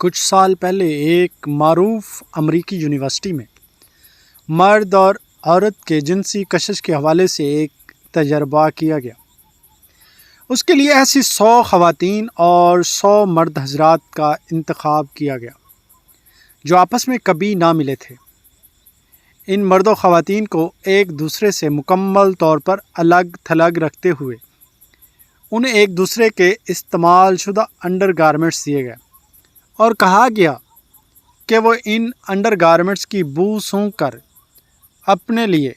کچھ سال پہلے ایک معروف امریکی یونیورسٹی میں مرد اور عورت کے جنسی کشش کے حوالے سے ایک تجربہ کیا گیا۔ اس کے لیے ایسی 100 خواتین اور 100 مرد حضرات کا انتخاب کیا گیا جو آپس میں کبھی نہ ملے تھے۔ ان مرد و خواتین کو ایک دوسرے سے مکمل طور پر الگ تھلگ رکھتے ہوئے انہیں ایک دوسرے کے استعمال شدہ انڈر گارمنٹس دیے گئے اور کہا گیا کہ وہ ان انڈر گارمنٹس کی بو سونگھ کر اپنے لیے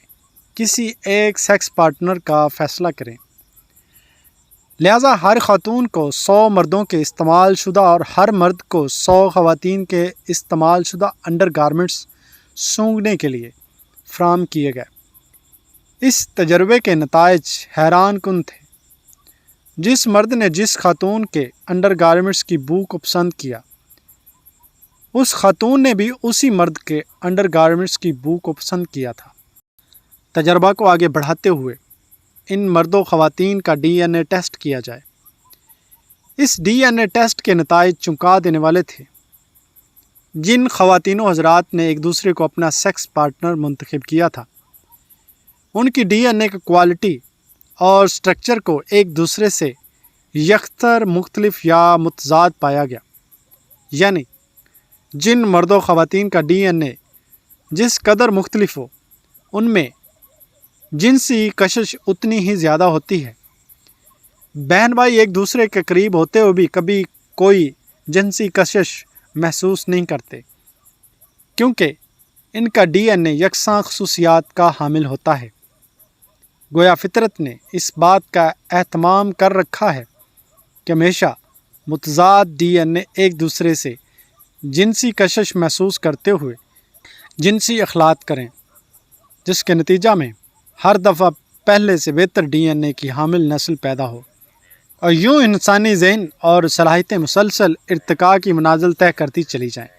کسی ایک سیکس پارٹنر کا فیصلہ کریں۔ لہٰذا ہر خاتون کو 100 مردوں کے استعمال شدہ اور ہر مرد کو 100 خواتین کے استعمال شدہ انڈر گارمنٹس سونگھنے کے لیے فراہم کیے گئے۔ اس تجربے کے نتائج حیران کن تھے۔ جس مرد نے جس خاتون کے انڈر گارمنٹس کی بو کو پسند کیا، اس خاتون نے بھی اسی مرد کے انڈر گارمنٹس کی بو کو پسند کیا تھا۔ تجربہ کو آگے بڑھاتے ہوئے ان مرد و خواتین کا ڈی این اے ٹیسٹ کیا جائے۔ اس ڈی این اے ٹیسٹ کے نتائج چونکا دینے والے تھے۔ جن خواتین و حضرات نے ایک دوسرے کو اپنا سیکس پارٹنر منتخب کیا تھا، ان کی ڈی این اے کی کوالٹی اور سٹرکچر کو ایک دوسرے سے یکسر مختلف یا متضاد پایا گیا۔ یعنی جن مرد و خواتین کا ڈی این اے جس قدر مختلف ہو، ان میں جنسی کشش اتنی ہی زیادہ ہوتی ہے۔ بہن بھائی ایک دوسرے کے قریب ہوتے ہوئے بھی کبھی کوئی جنسی کشش محسوس نہیں کرتے، کیونکہ ان کا ڈی این اے یکساں خصوصیات کا حامل ہوتا ہے۔ گویا فطرت نے اس بات کا اہتمام کر رکھا ہے کہ ہمیشہ متضاد ڈی این اے ایک دوسرے سے جنسی کشش محسوس کرتے ہوئے جنسی اخلاط کریں، جس کے نتیجہ میں ہر دفعہ پہلے سے بہتر ڈی این اے کی حامل نسل پیدا ہو، اور یوں انسانی ذہن اور صلاحیتیں مسلسل ارتقاء کی منازل طے کرتی چلی جائیں۔